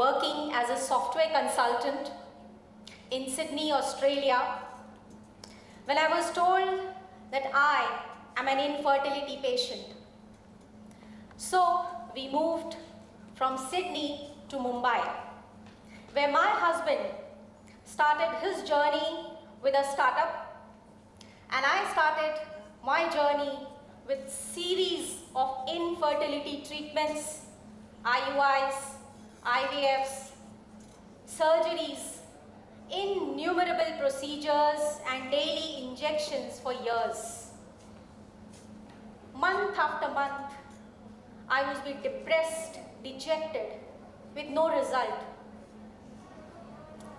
working as a software consultant in Sydney, Australia, when I was told that I am an infertility patient. So we moved from Sydney to Mumbai, where my husband started his journey with a startup, and I started my journey with series of infertility treatments, IUIs, IVFs, surgeries, innumerable procedures and daily injections for years. Month after month, I would be depressed, dejected, with no result.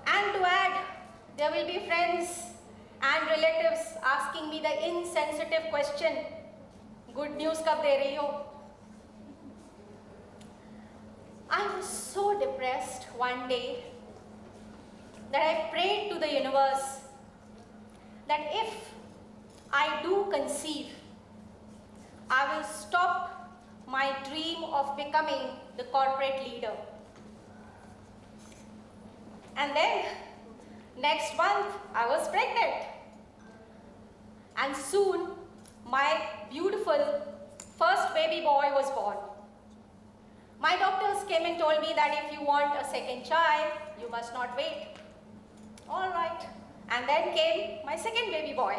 And to add, there will be friends and relatives asking me the insensitive question, good news kab de rahi ho? I was so depressed one day that I prayed to the universe that if I do conceive, I will stop my dream of becoming the corporate leader. And then, next month, I was pregnant. And soon, my beautiful first baby boy was born. My doctors came and told me that if you want a second child, you must not wait. All right. And then came my second baby boy.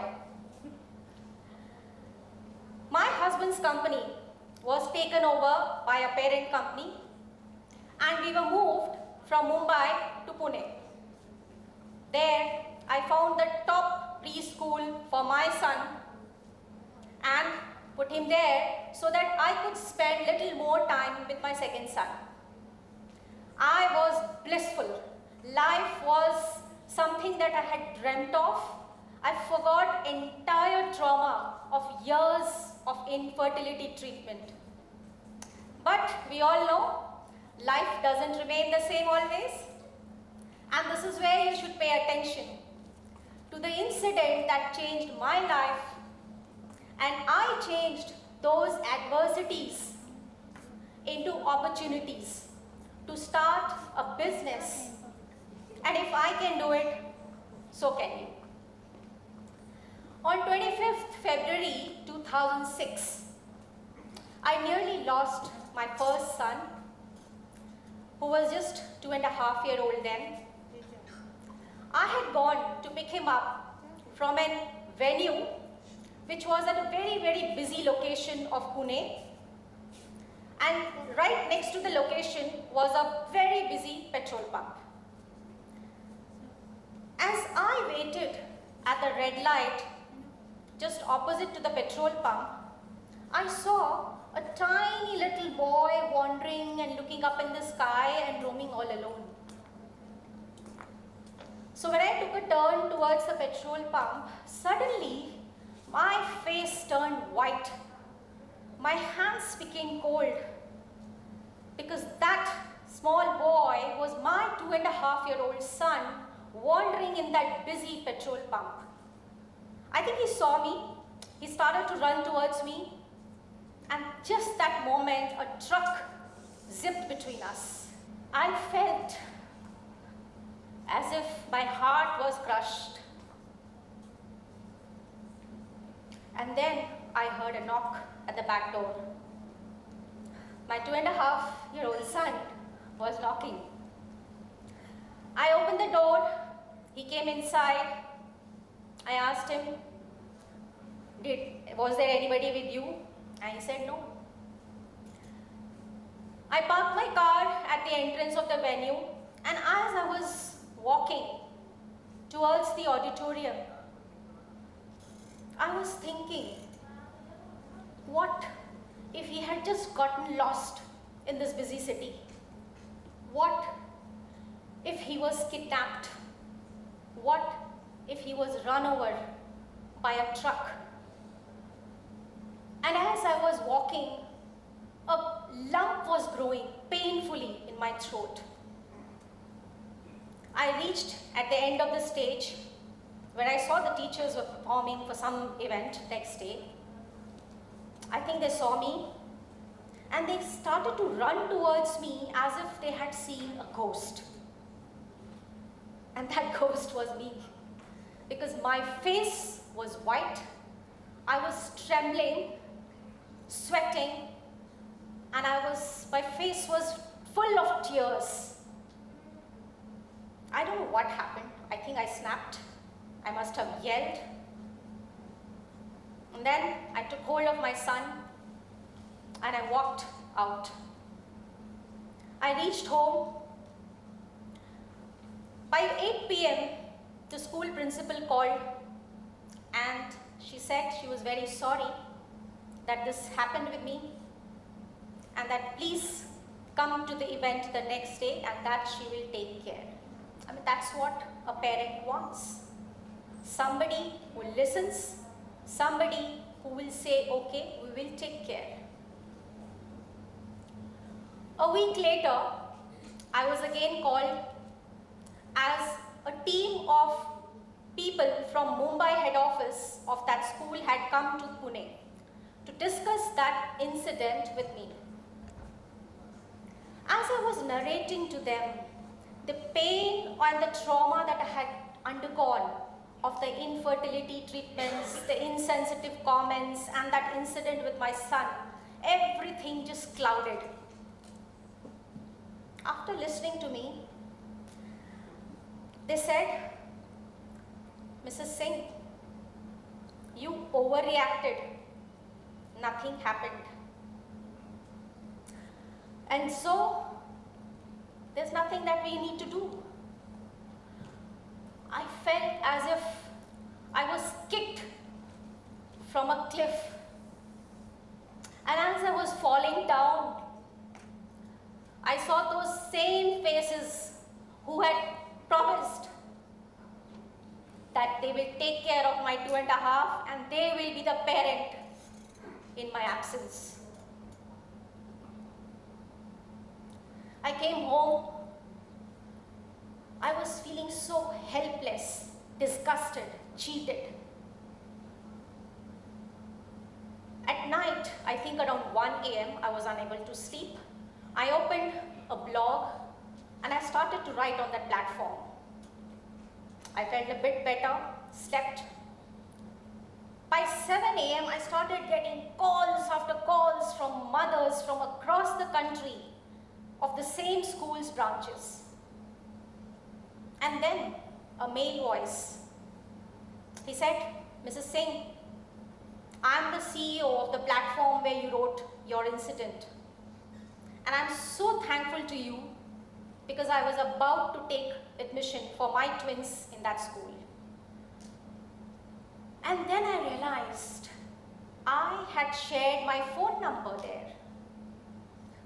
My husband's company was taken over by a parent company, and we were moved from Mumbai to Pune. There, I found the top preschool for my son and put him there so that I could spend little more time with my second son. I was blissful. Life was something that I had dreamt of. I forgot entire trauma of years of infertility treatment. But we all know, life doesn't remain the same always. And this is where you should pay attention to the incident that changed my life, and I changed those adversities into opportunities to start a business. And if I can do it, so can you. On 25th February 2006, I nearly lost my first son, who was just 2.5-year-old then. I had gone to pick him up from a venue which was at a very, very busy location of Pune. And right next to the location was a very busy petrol pump. As I waited at the red light just opposite to the petrol pump, I saw a tiny little boy wandering and looking up in the sky and roaming all alone. So when I took a turn towards the petrol pump, suddenly my face turned white. My hands became cold because that small boy was my 2.5-year-old son wandering in that busy petrol pump. I think he saw me. He started to run towards me. And just that moment, a truck zipped between us. I felt as if my heart was crushed. And then I heard a knock at the back door. My 2.5-year-old son was knocking. I opened the door. He came inside. I asked him, was there anybody with you? And he said no. I parked my car at the entrance of the venue, and as I was walking towards the auditorium, I was thinking, what if he had just gotten lost in this busy city? What if he was kidnapped? What if he was run over by a truck? And as I was walking, a lump was growing painfully in my throat. I reached at the end of the stage where I saw the teachers were performing for some event next day. I think they saw me and they started to run towards me as if they had seen a ghost. And that ghost was me, because my face was white, I was trembling, sweating, and my face was full of tears. I don't know what happened. I think I snapped. I must have yelled. And then I took hold of my son and I walked out. I reached home. By 8 p.m., the school principal called and she said she was very sorry that this happened with me and that please come to the event the next day and that she will take care. I mean, that's what a parent wants. Somebody who listens, somebody who will say, okay, we will take care. A week later, I was again called as a team of people from Mumbai head office of that school had come to Pune to discuss that incident with me. As I was narrating to them the pain and the trauma that I had undergone of the infertility treatments, the insensitive comments, and that incident with my son, everything just clouded. After listening to me, they said, Mrs. Singh, you overreacted. Nothing happened. And so, there's nothing that we need to do. I felt as if I was kicked from a cliff. And as I was falling down, I saw those same faces who had promised that they will take care of my 2.5 and they will be the parent in my absence. I came home. I was feeling so helpless, disgusted, cheated. At night, I think around 1 a.m., I was unable to sleep. I opened a blog and I started to write on that platform. I felt a bit better, slept. By 7 a.m., I started getting calls after calls from mothers from across the country of the same school's branches. And then a male voice. He said, Mrs. Singh, I'm the CEO of the platform where you wrote your incident. And I'm so thankful to you because I was about to take admission for my twins in that school. And then I realized I had shared my phone number there.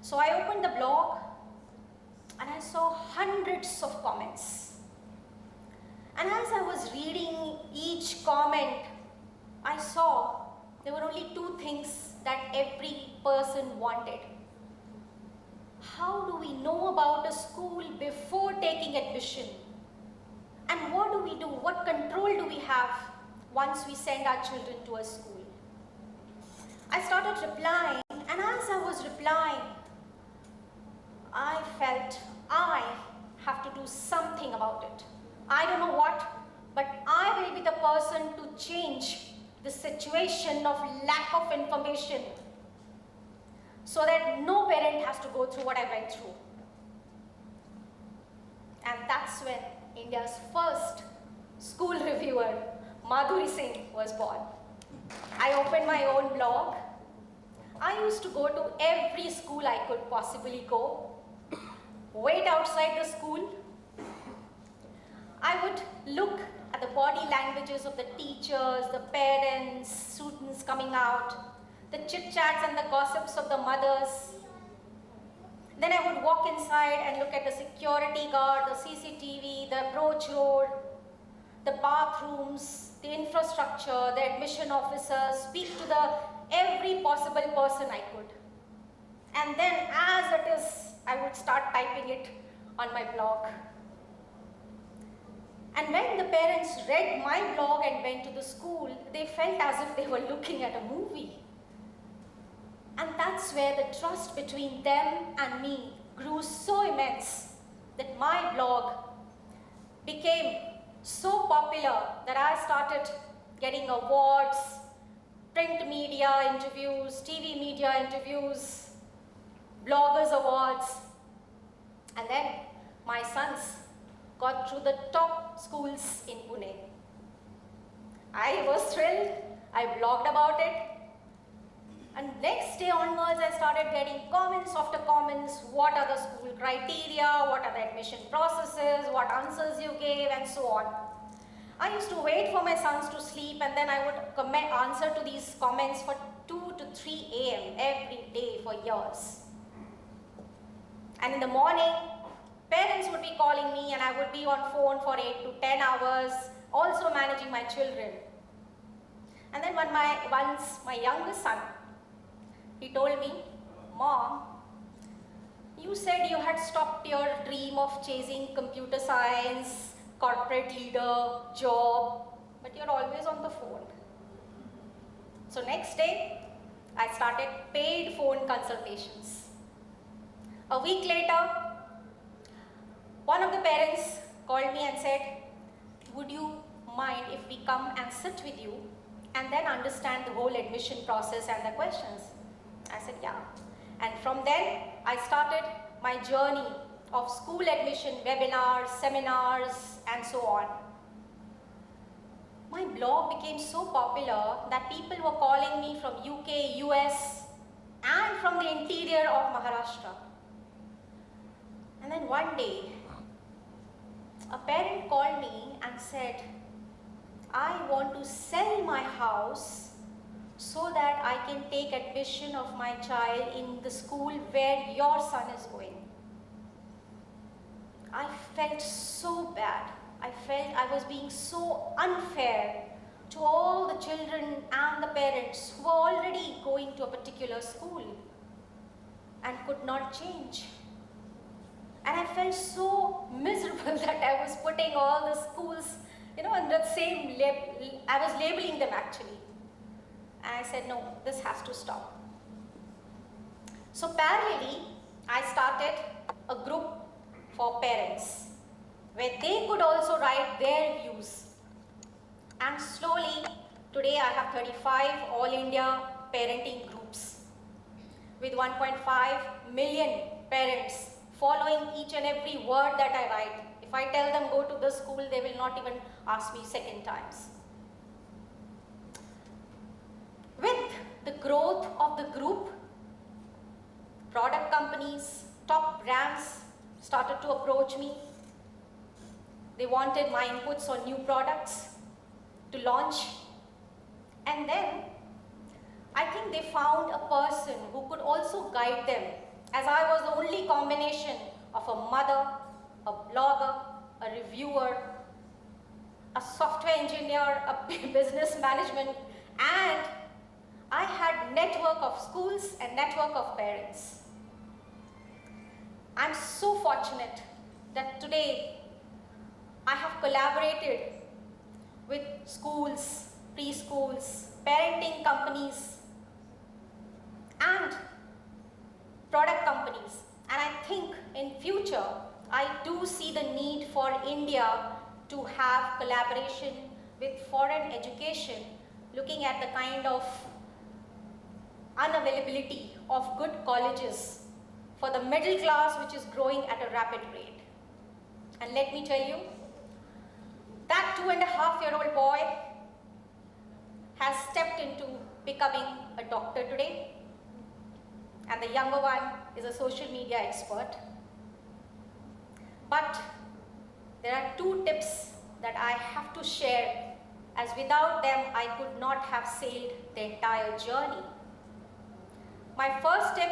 So I opened the blog and I saw hundreds of comments. And as I was reading each comment, I saw there were only two things that every person wanted. How do we know about a school before taking admission? And what do we do? What control do we have once we send our children to a school? I started replying, and as I was replying, I felt I have to do something about it. I don't know what, but I will be the person to change the situation of lack of information so that no parent has to go through what I went through. And that's when India's first school reviewer, Madhuri Singh, was born. I opened my own blog. I used to go to every school I could possibly go, wait outside the school. I would look at the body languages of the teachers, the parents, students coming out, the chit-chats and the gossips of the mothers. Then I would walk inside and look at the security guard, the CCTV, the approach road, the bathrooms, the infrastructure, the admission officers, speak to every possible person I could. And then as it is, I would start typing it on my blog. And when the parents read my blog and went to the school, they felt as if they were looking at a movie. And that's that's where the trust between them and me grew so immense that my blog became so popular that I started getting awards, print media interviews, TV media interviews, bloggers awards. And then my sons got through the top schools in Pune. I was thrilled. I blogged about it. And next day onwards, I started getting comments after comments. What are the school criteria? What are the admission processes? What answers you gave? And so on. I used to wait for my sons to sleep, and then I would answer to these comments for 2 to 3 a.m. every day for years. And in the morning, parents would be calling me, and I would be on phone for 8 to 10 hours, also managing my children. And then once my youngest son, he told me, "Mom, you said you had stopped your dream of chasing computer science, corporate leader, job, but you're always on the phone." So next day, I started paid phone consultations. A week later, one of the parents called me and said, "Would you mind if we come and sit with you and then understand the whole admission process and the questions?" I said, "Yeah." And from then, I started my journey of school admission webinars, seminars, and so on. My blog became so popular that people were calling me from UK, US, and from the interior of Maharashtra. And then one day, a parent called me and said, "I want to sell my house so that I can take admission of my child in the school where your son is going." I felt so bad. I felt I was being so unfair to all the children and the parents who were already going to a particular school and could not change. And I felt so miserable that I was putting all the schools, in the same label. I was labeling them actually. And I said, no, this has to stop. So parallelly, I started a group for parents where they could also write their views. And slowly, today I have 35 All India parenting groups with 1.5 million parents following each and every word that I write. If I tell them go to the school, they will not even ask me second times. With the growth of the group, product companies, top brands started to approach me. They wanted my inputs on new products to launch. And then I think they found a person who could also guide them, as I was the only combination of a mother, a blogger, a reviewer, a software engineer, a business management, and I had network of schools and network of parents. I'm so fortunate that today I have collaborated with schools, preschools, parenting companies, and product companies. And I think in future, I do see the need for India to have collaboration with foreign education, looking at the kind of unavailability of good colleges for the middle class, which is growing at a rapid rate. And let me tell you, that 2.5-year-old boy has stepped into becoming a doctor today, and the younger one is a social media expert. But there are 2 tips that I have to share, as without them I could not have sailed the entire journey. My first tip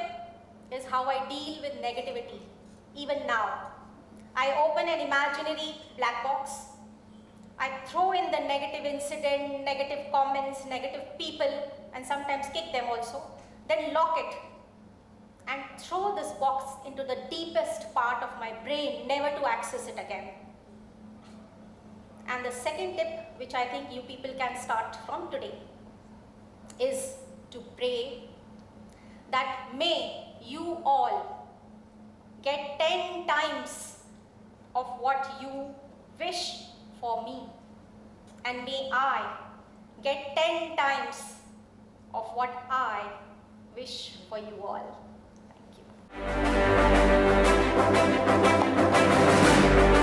is how I deal with negativity, even now. I open an imaginary black box. I throw in the negative incident, negative comments, negative people, and sometimes kick them also. Then lock it and throw this box into the deepest part of my brain, never to access it again. And the second tip, which I think you people can start from today, is to pray that may you all get 10 times of what you wish for me, and may I get 10 times of what I wish for you all. Thank you.